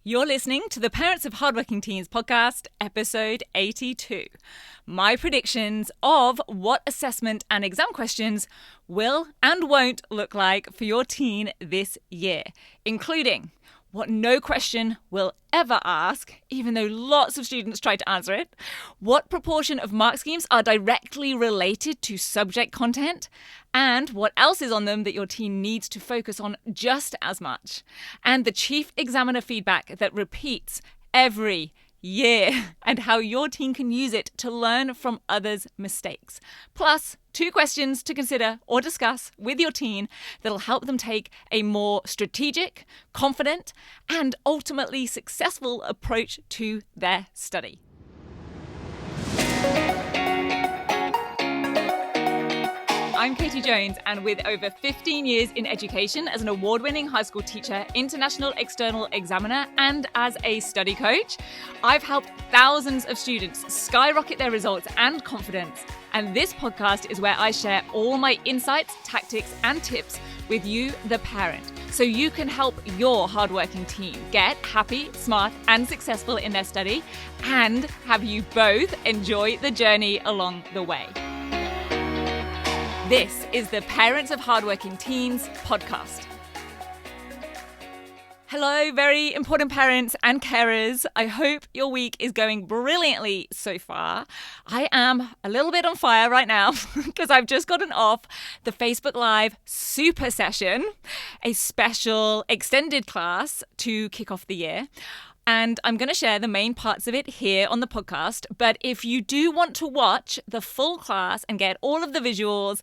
You're listening to the Parents of Hardworking Teens podcast, episode 82. My predictions of what assessment and exam questions will and won't look like for your teen this year, including what no question will ever ask, even though lots of students try to answer it, what proportion of mark schemes are directly related to subject content, and what else is on them that your teen needs to focus on just as much, and the chief examiner feedback that repeats every year, and how your teen can use it to learn from others' mistakes. Plus, 2 questions to consider or discuss with your teen that'll help them take a more strategic, confident, and ultimately successful approach to their study. I'm Katie Jones, and with over 15 years in education as an award-winning high school teacher, international external examiner, and as a study coach, I've helped thousands of students skyrocket their results and confidence. And this podcast is where I share all my insights, tactics, and tips with you, the parent, so you can help your hardworking teen get happy, smart, and successful in their study, and have you both enjoy the journey along the way. This is the Parents of Hardworking Teens podcast. Hello, very important parents and carers. I hope your week is going brilliantly so far. I am a little bit on fire right now because I've just gotten off the Facebook Live Super Session, a special extended class to kick off the year. And I'm going to share the main parts of it here on the podcast. But if you do want to watch the full class and get all of the visuals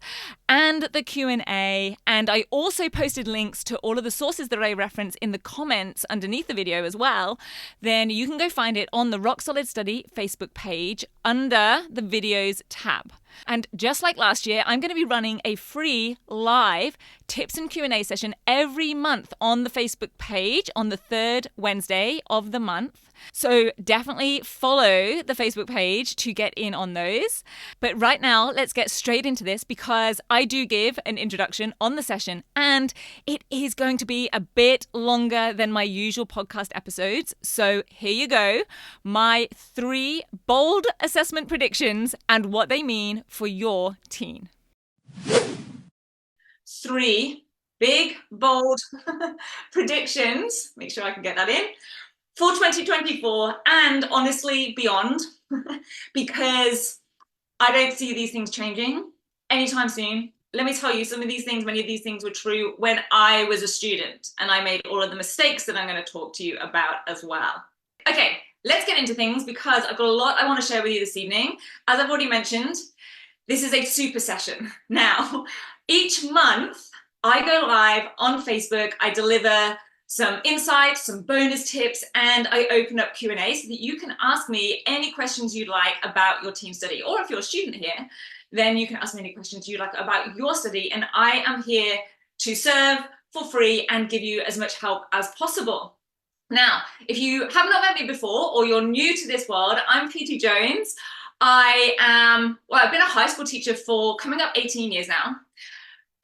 and the Q&A, and I also posted links to all of the sources that I reference in the comments underneath the video as well, then you can go find it on the Rock Solid Study Facebook page under the videos tab. And just like last year, I'm going to be running a free live tips and Q&A session every month on the Facebook page on the 3rd Wednesday of the month. So definitely follow the Facebook page to get in on those. But right now, let's get straight into this because I do give an introduction on the session and it is going to be a bit longer than my usual podcast episodes. So here you go, my 3 bold assessment predictions and what they mean for your teen. 3 big, bold predictions, make sure I can get that in, for 2024 and honestly beyond, because I don't see these things changing anytime soon. Let me tell you, some of these things, many of these things were true when I was a student and I made all of the mistakes that I'm going to talk to you about as well. Okay, let's get into things because I've got a lot I want to share with you this evening. As I've already mentioned, this is a super session. Now, each month I go live on Facebook, I deliver some insights, some bonus tips, and I open up Q&A so that you can ask me any questions you'd like about your teen study. Or if you're a student here, then you can ask me any questions you'd like about your study. And I am here to serve for free and give you as much help as possible. Now, if you have not met me before or you're new to this world, I'm Katie Jones. I've been a high school teacher for coming up 18 years now.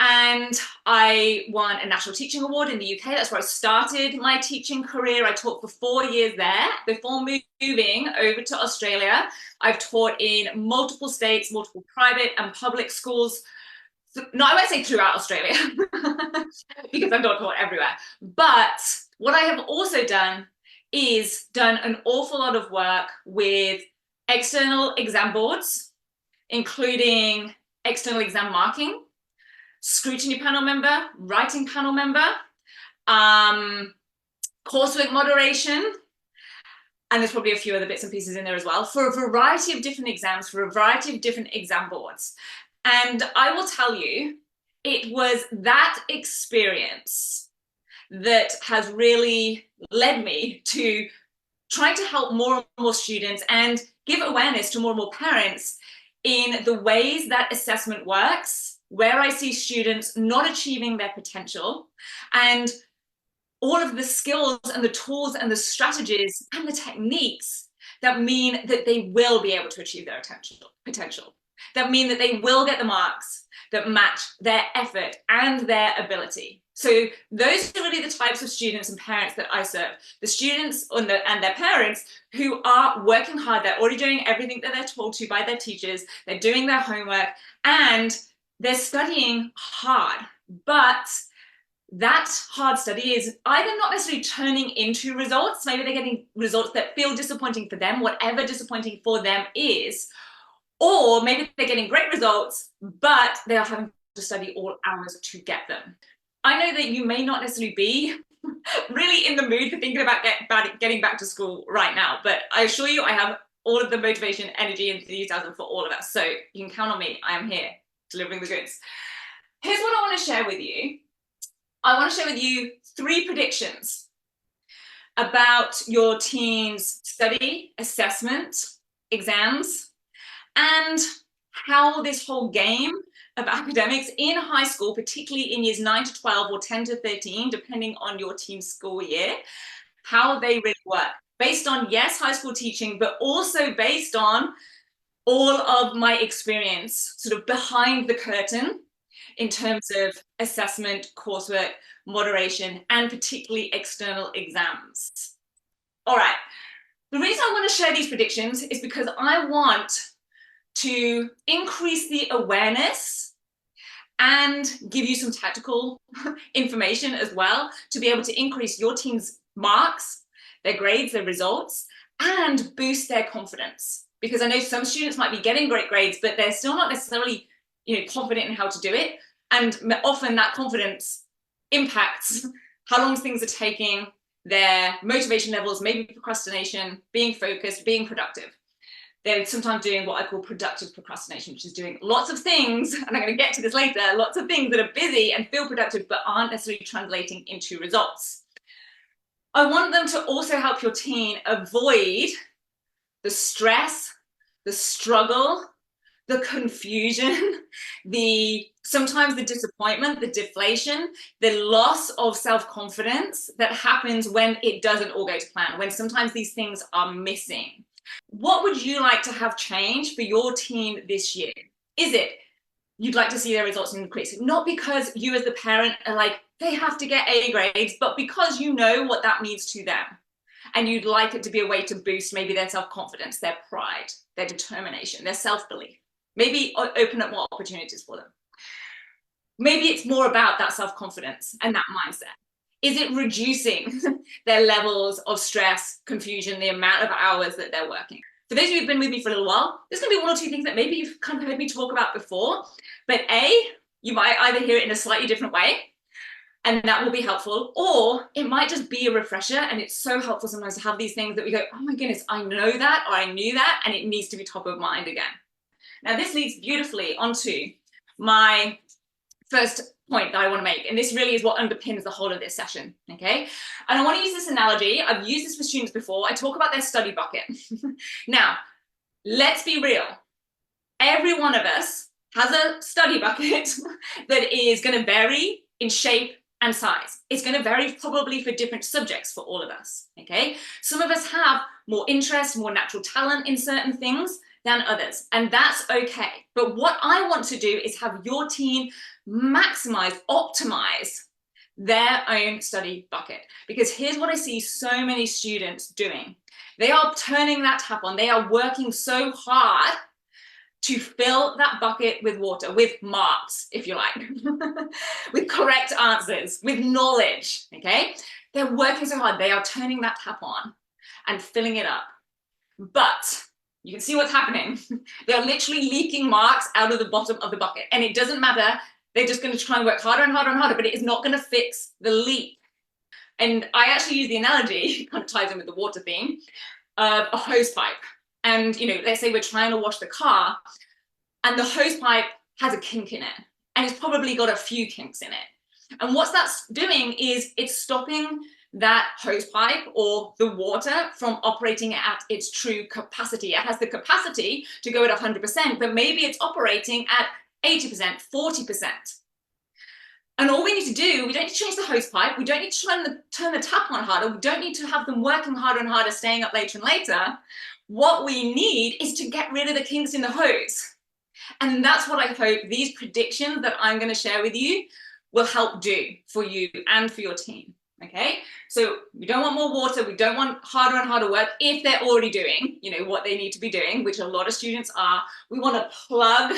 And I won a National Teaching Award in the UK. That's where I started my teaching career. I taught for 4 years there before moving over to Australia. I've taught in multiple states, multiple private and public schools. No, I won't say throughout Australia because I've not taught everywhere. But what I have also done is done an awful lot of work with external exam boards, including external exam marking, scrutiny panel member, writing panel member, coursework moderation, and there's probably a few other bits and pieces in there as well, for a variety of different exams, for a variety of different exam boards. And I will tell you, it was that experience that has really led me to trying to help more and more students and give awareness to more and more parents in the ways that assessment works, where I see students not achieving their potential, and all of the skills and the tools and the strategies and the techniques that mean that they will be able to achieve their potential, that mean that they will get the marks that match their effort and their ability. So those are really the types of students and parents that I serve. The students and their parents who are working hard. They're already doing everything that they're told to by their teachers. They're doing their homework and they're studying hard. But that hard study is either not necessarily turning into results. Maybe they're getting results that feel disappointing for them, whatever disappointing for them is. Or maybe they're getting great results, but they are having to study all hours to get them. I know that you may not necessarily be really in the mood for thinking about getting back to school right now, but I assure you I have all of the motivation, energy, and enthusiasm for all of us. So you can count on me. I am here delivering the goods. Here's what I want to share with you. I want to share with you 3 predictions about your teen's study, assessment, exams, and how this whole game of academics in high school, particularly in years 9 to 12 or 10 to 13, depending on your teen's school year, how they really work. Based on, yes, high school teaching, but also based on all of my experience sort of behind the curtain in terms of assessment, coursework, moderation, and particularly external exams. All right. The reason I want to share these predictions is because I want to increase the awareness and give you some tactical information as well to be able to increase your team's marks, their grades, their results, and boost their confidence. Because I know some students might be getting great grades, but they're still not necessarily, confident in how to do it. And often that confidence impacts how long things are taking, their motivation levels, maybe procrastination, being focused, being productive. They're sometimes doing what I call productive procrastination, which is doing lots of things, and I'm going to get to this later, lots of things that are busy and feel productive, but aren't necessarily translating into results. I want them to also help your teen avoid the stress, the struggle, the confusion, sometimes the disappointment, the deflation, the loss of self-confidence that happens when it doesn't all go to plan, when sometimes these things are missing. What would you like to have change for your team this year? Is it you'd like to see their results increase? Not because you as the parent are like, they have to get A grades, but because you know what that means to them. And you'd like it to be a way to boost maybe their self-confidence, their pride, their determination, their self-belief. Maybe open up more opportunities for them. Maybe it's more about that self-confidence and that mindset. Is it reducing their levels of stress, confusion, the amount of hours that they're working? For those of you who've been with me for a little while, there's going to be 1 or 2 things that maybe you've kind of heard me talk about before, but you might either hear it in a slightly different way, and that will be helpful, or it might just be a refresher, and it's so helpful sometimes to have these things that we go, oh my goodness, I know that, or I knew that, and it needs to be top of mind again. Now, this leads beautifully onto my first point that I want to make, and this really is what underpins the whole of this session, okay? And I want to use this analogy. I've used this for students before. I talk about their study bucket. Now, let's be real. Every one of us has a study bucket that is going to vary in shape and size. It's going to vary probably for different subjects for all of us, okay? Some of us have more interest, more natural talent in certain things than others, and that's okay. But what I want to do is have your teen maximize, optimize their own study bucket. Because here's what I see so many students doing. They are turning that tap on. They are working so hard to fill that bucket with water, with marks, if you like, with correct answers, with knowledge, okay? They're working so hard. They are turning that tap on and filling it up. But you can see what's happening. They're literally leaking marks out of the bottom of the bucket. And it doesn't matter. They're just going to try and work harder and harder and harder, but it is not going to fix the leak. And I actually use the analogy, kind of ties in with the water theme, of a hose pipe. And, let's say we're trying to wash the car and the hose pipe has a kink in it. And it's probably got a few kinks in it. And what that's doing is it's stopping that hose pipe or the water from operating at its true capacity. It has the capacity to go at 100%, but maybe it's operating at 80%, 40%. And all we need to do, we don't need to change the hose pipe. We don't need to turn the tap on harder. We don't need to have them working harder and harder, staying up later and later. What we need is to get rid of the kinks in the hose. And that's what I hope these predictions that I'm going to share with you will help do for you and for your team. Okay, so we don't want more water, we don't want harder and harder work if they're already doing, you know, what they need to be doing, which a lot of students are. We want to plug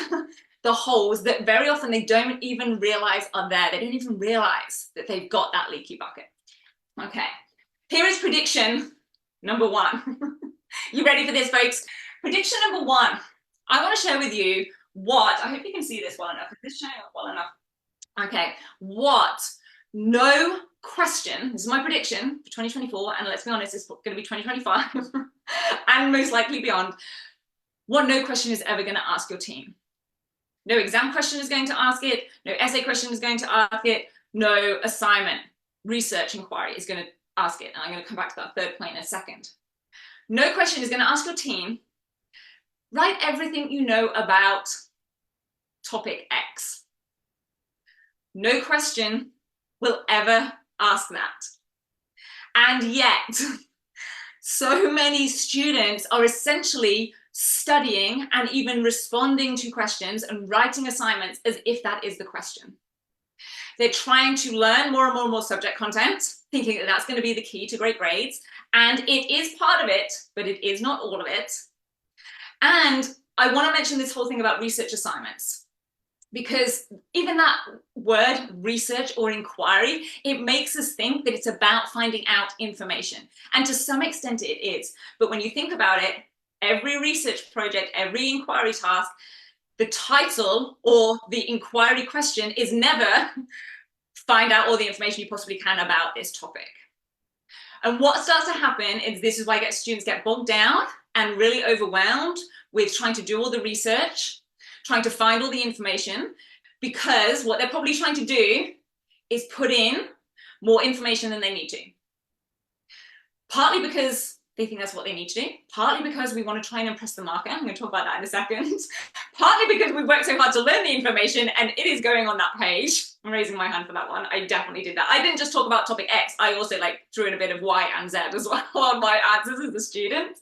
the holes that very often they don't even realize are there. They don't even realize that they've got that leaky bucket. Okay, here is prediction number one. You ready for this, folks? Prediction number one. I want to share with you what, I hope you can see this well enough. Is this showing up well enough? Okay, what no question, this is my prediction for 2024, and let's be honest, it's going to be 2025 and most likely beyond, what no question is ever going to ask your team. No exam question is going to ask it, no essay question is going to ask it, no assignment, research inquiry is going to ask it, and I'm going to come back to that third point in a second. No question is going to ask your team, write everything you know about topic X. No question will ever ask that. And yet, so many students are essentially studying and even responding to questions and writing assignments as if that is the question. They're trying to learn more and more and more subject content, thinking that that's going to be the key to great grades. And it is part of it, but it is not all of it. And I want to mention this whole thing about research assignments, because even that word research or inquiry, it makes us think that it's about finding out information. And to some extent it is. But when you think about it, every research project, every inquiry task, the title or the inquiry question is never find out all the information you possibly can about this topic. And what starts to happen is, this is why students get bogged down and really overwhelmed with trying to do all the research, trying to find all the information, because what they're probably trying to do is put in more information than they need to. Partly because they think that's what they need to do, partly because we want to try and impress the marker. I'm going to talk about that in a second. Partly because we've worked so hard to learn the information and it is going on that page. I'm raising my hand for that one. I definitely did that. I didn't just talk about topic X. I also threw in a bit of Y and Z as well on my answers as a student.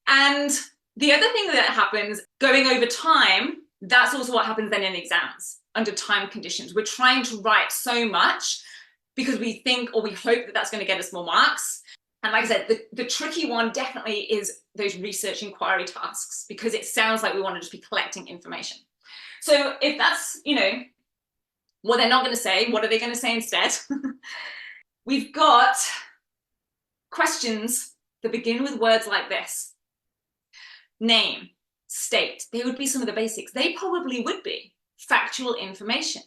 And the other thing that happens going over time, that's also what happens then in exams under time conditions. We're trying to write so much because we think or we hope that that's going to get us more marks. And like I said, the tricky one definitely is those research inquiry tasks, because it sounds like we want to just be collecting information. So if that's, what they're not going to say, what are they going to say instead? We've got questions that begin with words like this. Name, state, they would be some of the basics. They probably would be factual information.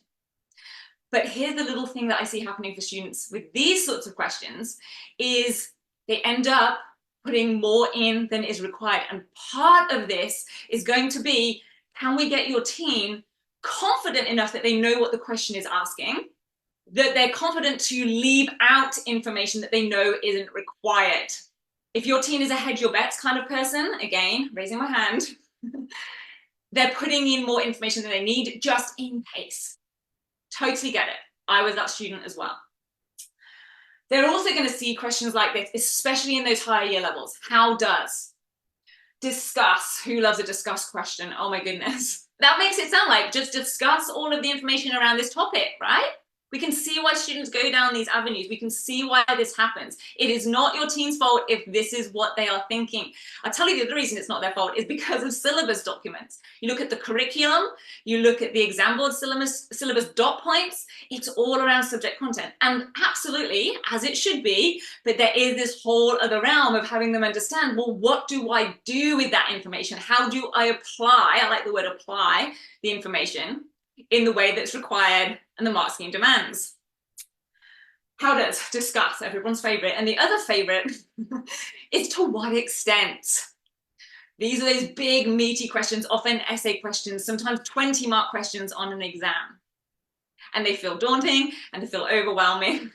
But here's the little thing that I see happening for students with these sorts of questions is they end up putting more in than is required. And part of this is going to be, can we get your team confident enough that they know what the question is asking, that they're confident to leave out information that they know isn't required. If your team is a hedge your bets kind of person, again, raising my hand, they're putting in more information than they need just in case. Totally get it. I was that student as well. They're also going to see questions like this, especially in those higher year levels. How does? Discuss. Who loves a discuss question? Oh my goodness. That makes it sound like just discuss all of the information around this topic, right? We can see why students go down these avenues. We can see why this happens. It is not your team's fault if this is what they are thinking. I'll tell you the other reason it's not their fault is because of syllabus documents. You look at the curriculum, you look at the exam board syllabus dot points, it's all around subject content. And absolutely, as it should be, but there is this whole other realm of having them understand, well, what do I do with that information? How do I apply, I like the word apply, the information in the way that's required and the mark scheme demands. How does? Discuss, everyone's favorite. And the other favorite is to what extent? These are those big meaty questions, often essay questions, sometimes 20-mark questions on an exam. And they feel daunting and they feel overwhelming.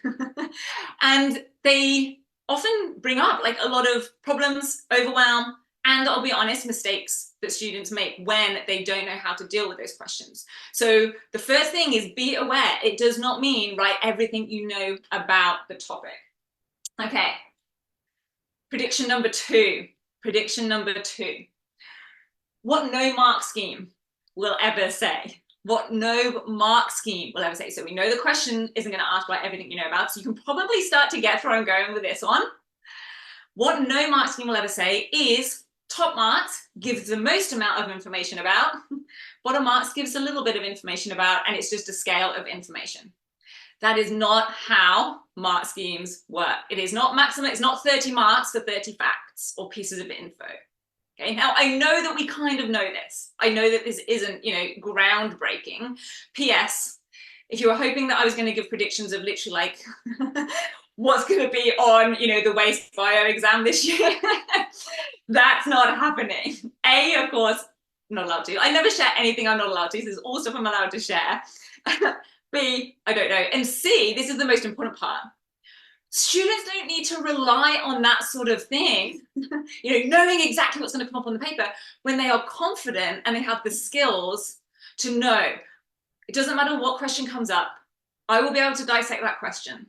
And they often bring up a lot of problems, overwhelm, and I'll be honest, mistakes that students make when they don't know how to deal with those questions. So the first thing is be aware. It does not mean write everything you know about the topic. Okay. Prediction number two. Prediction number two. What no mark scheme will ever say. what no mark scheme will ever say. So we know the question isn't going to ask about everything you know about, so you can probably start to get where I'm going with this one. What no mark scheme will ever say is top marks gives the most amount of information about, bottom marks gives a little bit of information about, and it's just a scale of information. That is not how mark schemes work. It is not maximum, it's not 30 marks for 30 facts or pieces of info. Okay, now I know that we kind of know this. I know that this isn't, groundbreaking. P.S. If you were hoping that I was going to give predictions of literally like what's going to be on, the waste bio exam this year, that's not happening. A, of course, not allowed to. I never share anything I'm not allowed to. This is all stuff I'm allowed to share. B, I don't know. And C, this is the most important part. Students don't need to rely on that sort of thing, knowing exactly what's going to come up on the paper, when they are confident and they have the skills to know. It doesn't matter what question comes up. I will be able to dissect that question.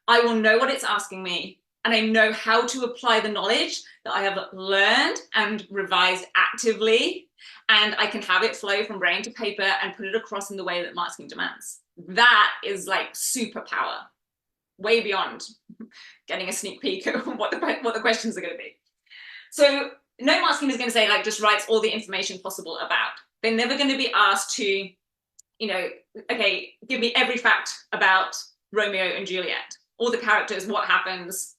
I will know what it's asking me, and I know how to apply the knowledge that I have learned and revised actively, and I can have it flow from brain to paper and put it across in the way that mark scheme demands. That is like superpower. Way beyond getting a sneak peek at what the questions are going to be. So no mark scheme is going to say like just writes all the information possible about. They're never going to be asked to, okay, give me every fact about Romeo and Juliet, all the characters, what happens.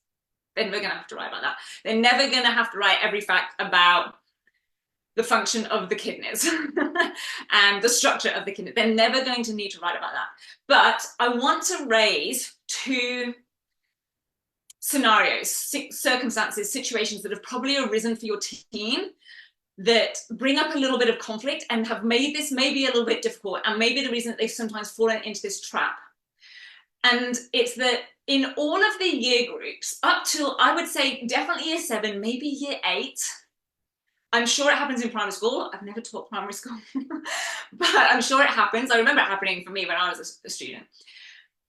They're never going to have to write about that. They're never going to have to write every fact about the function of the kidneys and the structure of the kidneys. They're never going to need to write about that. But I want to raise two scenarios, circumstances, situations that have probably arisen for your team that bring up a little bit of conflict and have made this maybe a little bit difficult, and maybe the reason that they've sometimes fallen into this trap. And it's that in all of the year groups, up till I would say definitely year 7, maybe year 8, I'm sure it happens in primary school. I've never taught primary school, but I'm sure it happens. I remember it happening for me when I was a student.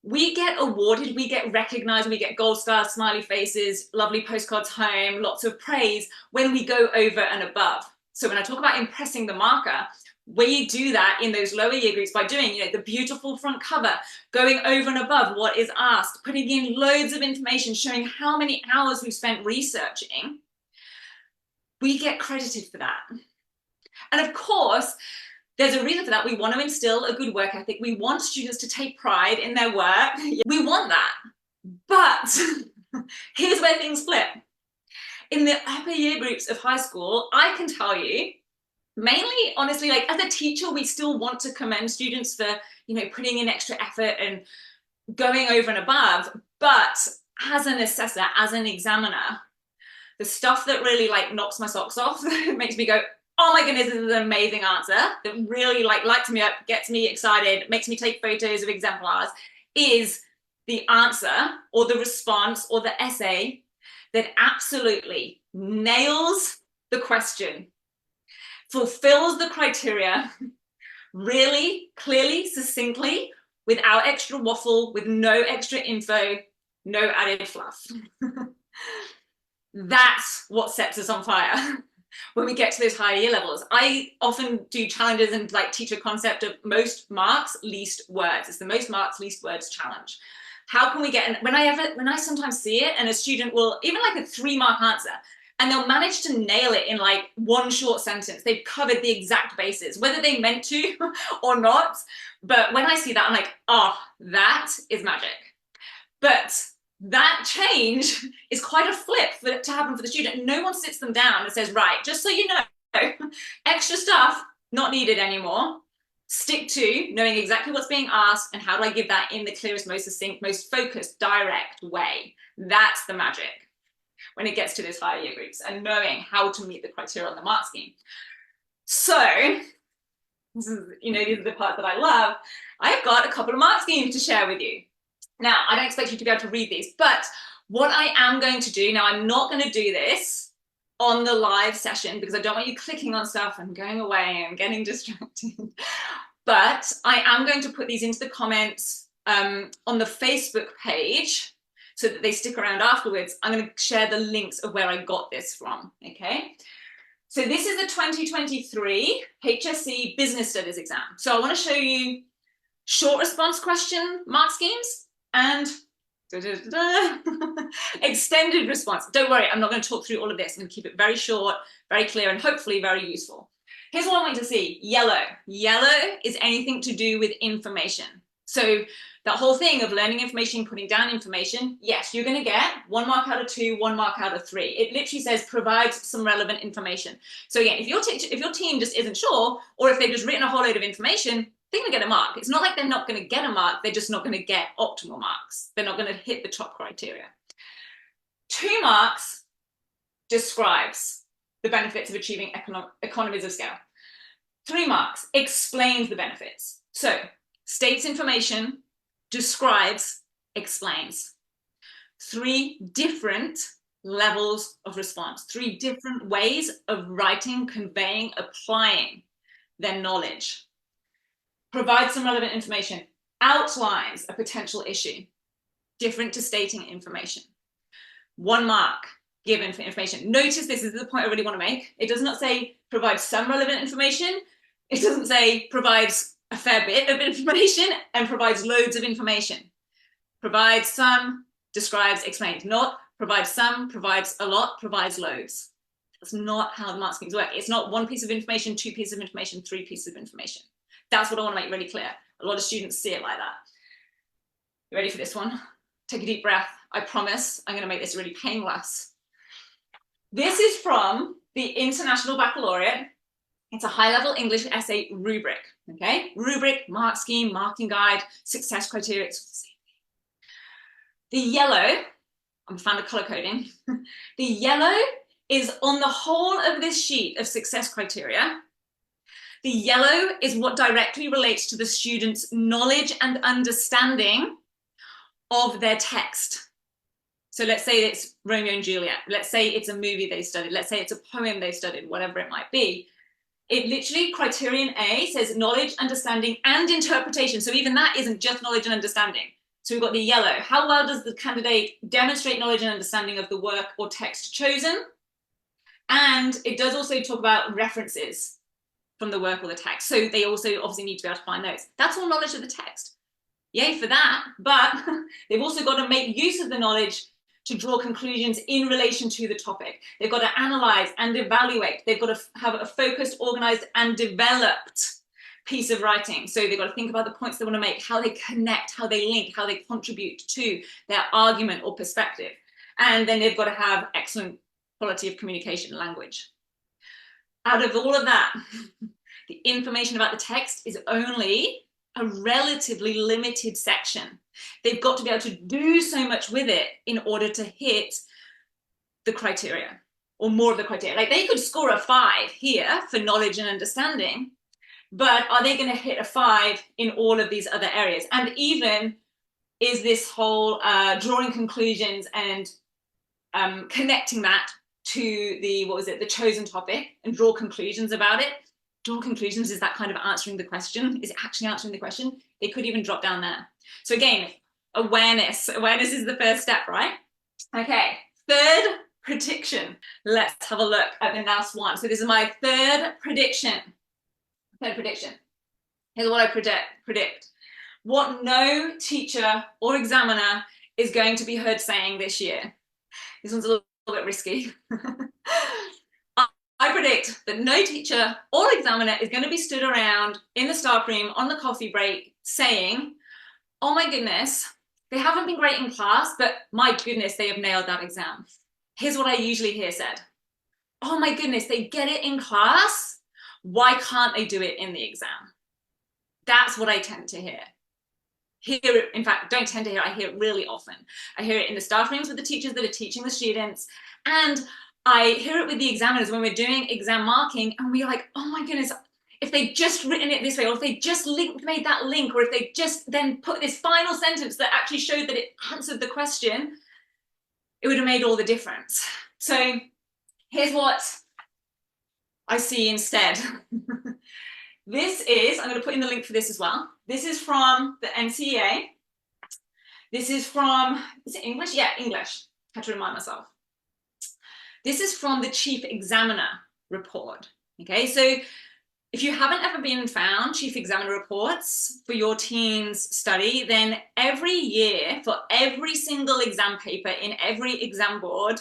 We get awarded, we get recognized, we get gold stars, smiley faces, lovely postcards home, lots of praise when we go over and above. So when I talk about impressing the marker, we do that in those lower year groups by doing, the beautiful front cover, going over and above what is asked, putting in loads of information, showing how many hours we've spent researching. We get credited for that. And of course, there's a reason for that. We want to instill a good work ethic. We want students to take pride in their work. We want that. But here's where things flip. In the upper year groups of high school, I can tell you, mainly, honestly, like as a teacher, we still want to commend students for, putting in extra effort and going over and above. But as an assessor, as an examiner, the stuff that really like knocks my socks off, makes me go, oh my goodness, this is an amazing answer, that really lights me up, gets me excited, makes me take photos of exemplars, is the answer or the response or the essay that absolutely nails the question, fulfills the criteria really clearly, succinctly, without extra waffle, with no extra info, no added fluff. That's what sets us on fire when we get to those higher year levels. I often do challenges and teach a concept of most marks, least words. It's the most marks, least words challenge. How can we get, when I sometimes see it and a student will, even like a 3-mark answer, and they'll manage to nail it in like one short sentence. They've covered the exact bases, whether they meant to or not. But when I see that, I'm like, oh, that is magic. But that change is quite a flip to happen for the student. No one sits them down and says, right, just so you know, extra stuff not needed anymore. Stick to knowing exactly what's being asked and how do I give that in the clearest, most succinct, most focused, direct way. That's the magic when it gets to those higher year groups, and knowing how to meet the criteria on the mark scheme. So this is, these are the parts that I love. I've got a couple of mark schemes to share with you. Now, I don't expect you to be able to read these, but what I am going to do, now I'm not going to do this on the live session because I don't want you clicking on stuff and going away and getting distracted. But I am going to put these into the comments on the Facebook page so that they stick around afterwards. I'm going to share the links of where I got this from, okay? So this is the 2023 HSC Business Studies exam. So I want to show you short response question mark schemes and extended response. Don't worry, I'm not going to talk through all of this. I'm going to keep it very short, very clear, and hopefully very useful. Here's what I want you to see. Yellow. Yellow is anything to do with information. So that whole thing of learning information, putting down information, yes, you're going to get 1 mark out of 2, 1 mark out of 3. It literally says provide some relevant information. So again, if your team just isn't sure, or if they've just written a whole load of information, they're going to get a mark. It's not like they're not going to get a mark, they're just not going to get optimal marks. They're not going to hit the top criteria. 2 marks describes the benefits of achieving economies of scale. 3 marks explains the benefits. So states information, describes, explains. 3 different levels of response, 3 different ways of writing, conveying, applying their knowledge. Provides some relevant information, outlines a potential issue, different to stating information. 1 mark given for information. Notice this is the point I really want to make. It does not say provide some relevant information. It doesn't say provides a fair bit of information and provides loads of information. Provides some, describes, explains. Not provides some, provides a lot, provides loads. That's not how the mark schemes work. It's not 1 piece of information, 2 pieces of information, 3 pieces of information. That's what I want to make really clear. A lot of students see it like that. You ready for this one? Take a deep breath. I promise I'm going to make this really painless. This is from the International Baccalaureate. It's a high-level English essay rubric, okay? Rubric, mark scheme, marking guide, success criteria, it's the same thing. The yellow, I'm a fan of color coding. The yellow is on the whole of this sheet of success criteria. The yellow is what directly relates to the student's knowledge and understanding of their text. So let's say it's Romeo and Juliet. Let's say it's a movie they studied. Let's say it's a poem they studied, whatever it might be. It literally, criterion A says knowledge, understanding, and interpretation. So even that isn't just knowledge and understanding. So we've got the yellow. How well does the candidate demonstrate knowledge and understanding of the work or text chosen? And it does also talk about references from the work or the text. So they also obviously need to be able to find those. That's all knowledge of the text. Yay for that. But they've also got to make use of the knowledge to draw conclusions in relation to the topic. They've got to analyze and evaluate. They've got to have a focused, organized, and developed piece of writing. So they've got to think about the points they want to make, how they connect, how they link, how they contribute to their argument or perspective. And then they've got to have excellent quality of communication language. Out of all of that, the information about the text is only a relatively limited section. They've got to be able to do so much with it in order to hit the criteria or more of the criteria. Like they could score a 5 here for knowledge and understanding, but are they going to hit a 5 in all of these other areas? And even is this whole drawing conclusions and connecting that to the, the chosen topic and draw conclusions about it? Draw conclusions, is that kind of answering the question? Is it actually answering the question? They could even drop down there. So again, awareness. Awareness is the first step, right? Okay, 3rd prediction. Let's have a look at the last one. So this is my 3rd prediction. 3rd prediction. Here's what I predict. What no teacher or examiner is going to be heard saying this year. This one's a little bit risky. I predict that no teacher or examiner is going to be stood around in the staff room on the coffee break saying, oh my goodness, they haven't been great in class, but my goodness, they have nailed that exam. Here's what I usually hear said. Oh my goodness, they get it in class. Why can't they do it in the exam? That's what I tend to hear. In fact, don't tend to hear, I hear it really often. I hear it in the staff rooms with the teachers that are teaching the students, and I hear it with the examiners when we're doing exam marking, and we're like, oh my goodness, if they just written it this way, or if they just made that link, or if they just then put this final sentence that actually showed that it answered the question, it would have made all the difference. So here's what I see instead. This is, I'm going to put in the link for this as well. This is from the NCEA. This is from, is it English? Yeah, English. I had to remind myself. This is from the chief examiner report. Okay, so if you haven't ever been found chief examiner reports for your teen's study, then every year for every single exam paper in every exam board,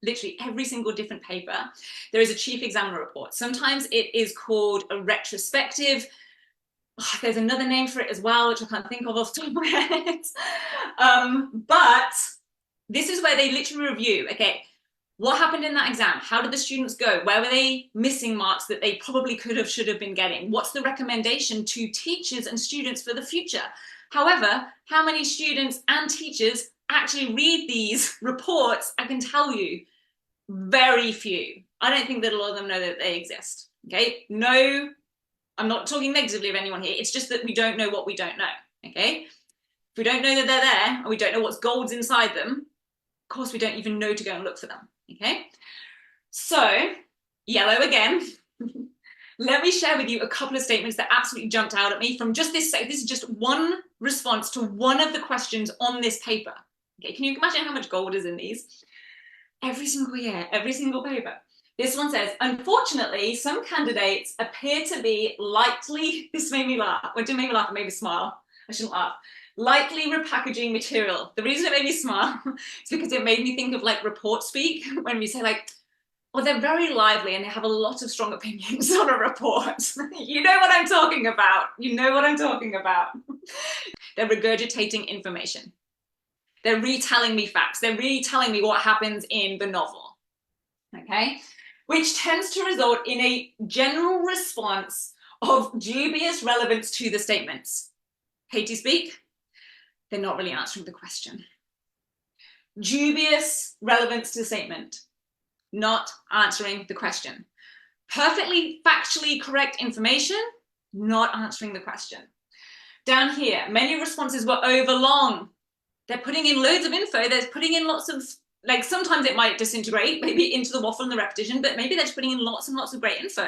literally every single different paper, there is a chief examiner report. Sometimes it is called a retrospective. Oh, there's another name for it as well, which I can't think of off the top of my head. But this is where they literally review, okay, what happened in that exam? How did the students go? Where were they missing marks that they probably could have, should have been getting? What's the recommendation to teachers and students for the future? However, how many students and teachers actually read these reports? I can tell you, very few. I don't think that a lot of them know that they exist. Okay, no, I'm not talking negatively of anyone here. It's just that we don't know what we don't know. Okay, if we don't know that they're there and we don't know what's gold's inside them, of course we don't even know to go and look for them. Okay, so yellow again. Let me share with you a couple of statements that absolutely jumped out at me from just this. This is just one response to one of the questions on this paper. Okay, can you imagine how much gold is in these? Every single year, every single paper. This one says, unfortunately, some candidates appear to be likely, this made me laugh. Well, it didn't make me laugh, it made me smile. I shouldn't laugh. Likely repackaging material. The reason it made me smile is because it made me think of like report speak, when we say like, well, they're very lively and they have a lot of strong opinions on a report. You know what I'm talking about. You know what I'm talking about. They're regurgitating information. They're retelling me facts. They're retelling me what happens in the novel. Okay? Which tends to result in a general response of dubious relevance to the statements. Katie speak? They're not really answering the question. Dubious relevance to the statement. Not answering the question. Perfectly factually correct information, not answering the question. Down here, many responses were overlong. They're putting in loads of info. They're putting in lots of, like, sometimes it might disintegrate, maybe into the waffle and the repetition, but maybe they're just putting in lots and lots of great info.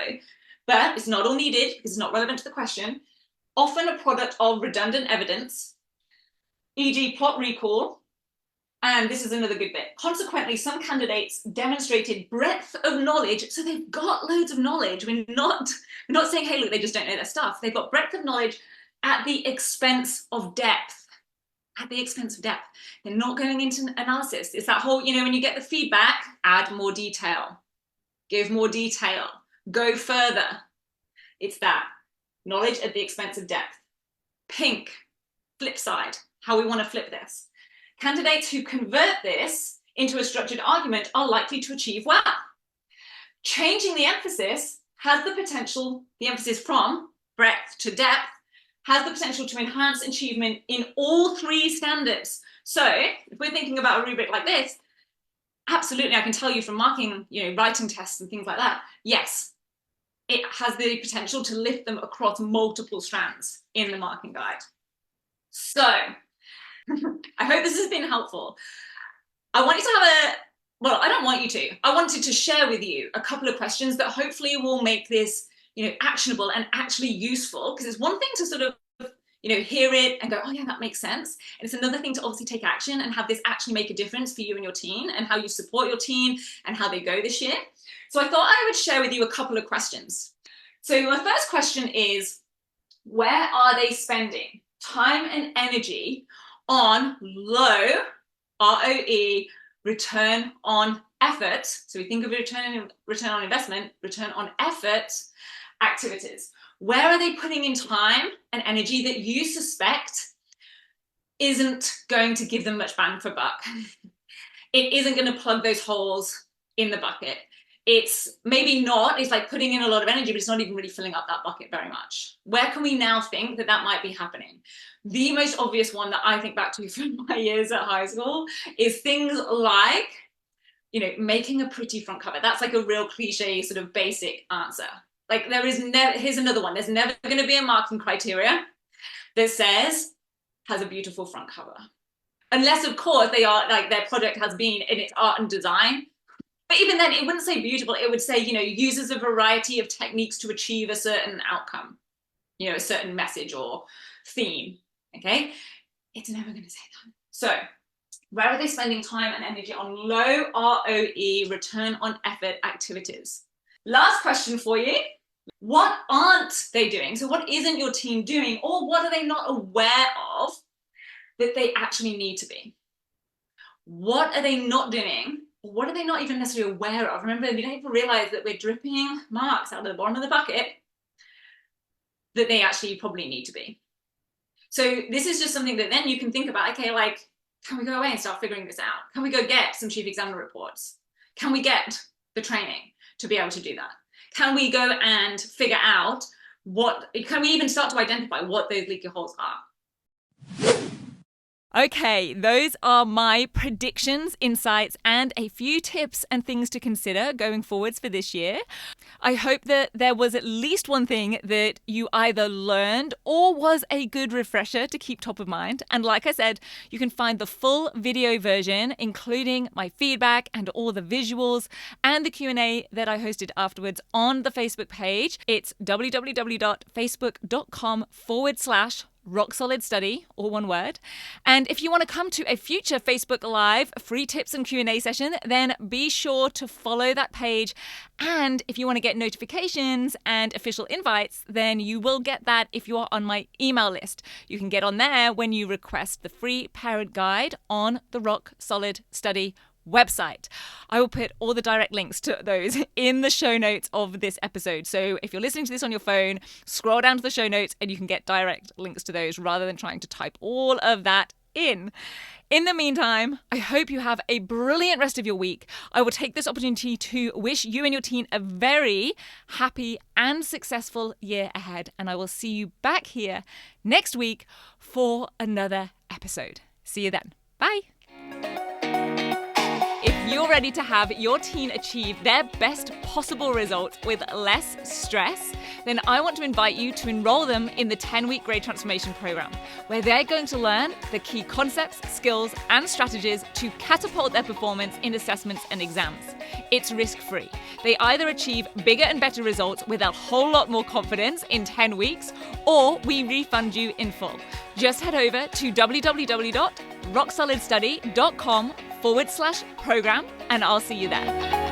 But it's not all needed because it's not relevant to the question. Often a product of redundant evidence, e.g. plot recall. And this is another good bit. Consequently, some candidates demonstrated breadth of knowledge. So they've got loads of knowledge. We're not saying, hey, look, they just don't know their stuff. They've got breadth of knowledge at the expense of depth. At the expense of depth. They're not going into analysis. It's that whole, when you get the feedback, add more detail. Give more detail. Go further. It's that. Knowledge at the expense of depth. Pink. Flip side. How we want to flip this. Candidates who convert this into a structured argument are likely to achieve well. Changing the emphasis has the potential, the emphasis from breadth to depth, has the potential to enhance achievement in all three standards. So if we're thinking about a rubric like this, absolutely, I can tell you from marking, writing tests and things like that, yes, it has the potential to lift them across multiple strands in the marking guide. So I hope this has been helpful. I want you to have I don't want you to. I wanted to share with you a couple of questions that hopefully will make this, actionable and actually useful, because it's one thing to sort of, hear it and go, oh yeah, that makes sense. And it's another thing to obviously take action and have this actually make a difference for you and your teen and how you support your teen and how they go this year. So I thought I would share with you a couple of questions. So my first question is, where are they spending time and energy on low ROE, return on effort? So we think of return on investment, return on effort activities. Where are they putting in time and energy that you suspect isn't going to give them much bang for buck? It isn't going to plug those holes in the bucket. It's maybe not, it's like putting in a lot of energy, but it's not even really filling up that bucket very much. Where can we now think that that might be happening? The most obvious one that I think back to from my years at high school is things like, making a pretty front cover. That's like a real cliche sort of basic answer. Like here's another one. There's never going to be a marking criteria that says has a beautiful front cover. Unless, of course, they are like their project has been in its art and design. But even then, it wouldn't say beautiful. It would say, uses a variety of techniques to achieve a certain outcome, a certain message or theme, okay? It's never going to say that. So where are they spending time and energy on low ROE, return on effort activities? Last question for you. What aren't they doing? So what isn't your team doing, or what are they not aware of that they actually need to be? What are they not doing? What are they not even necessarily aware of? Remember, we don't even realize that we're dripping marks out of the bottom of the bucket that they actually probably need to be. So this is just something that then you can think about, okay, like, can we go away and start figuring this out? Can we go get some chief examiner reports? Can we get the training to be able to do that? Can we go and figure out can we even start to identify what those leaky holes are? Okay, those are my predictions, insights, and a few tips and things to consider going forwards for this year. I hope that there was at least one thing that you either learned or was a good refresher to keep top of mind. And like I said, you can find the full video version, including my feedback and all the visuals and the Q&A that I hosted afterwards on the Facebook page. It's www.facebook.com/Rock Solid Study, all one word. And if you want to come to a future Facebook Live free tips and Q&A session, then be sure to follow that page. And if you want to get notifications and official invites, then you will get that if you are on my email list. You can get on there when you request the free parent guide on the Rock Solid Study website. I will put all the direct links to those in the show notes of this episode. So if you're listening to this on your phone, scroll down to the show notes and you can get direct links to those rather than trying to type all of that in. In the meantime, I hope you have a brilliant rest of your week. I will take this opportunity to wish you and your team a very happy and successful year ahead. And I will see you back here next week for another episode. See you then. Bye. If you're ready to have your team achieve their best possible results with less stress, then I want to invite you to enroll them in the 10-week Grade Transformation Program, where they're going to learn the key concepts, skills, and strategies to catapult their performance in assessments and exams. It's risk-free. They either achieve bigger and better results with a whole lot more confidence in 10 weeks, or we refund you in full. Just head over to www.rocksolidstudy.com/program, and I'll see you there.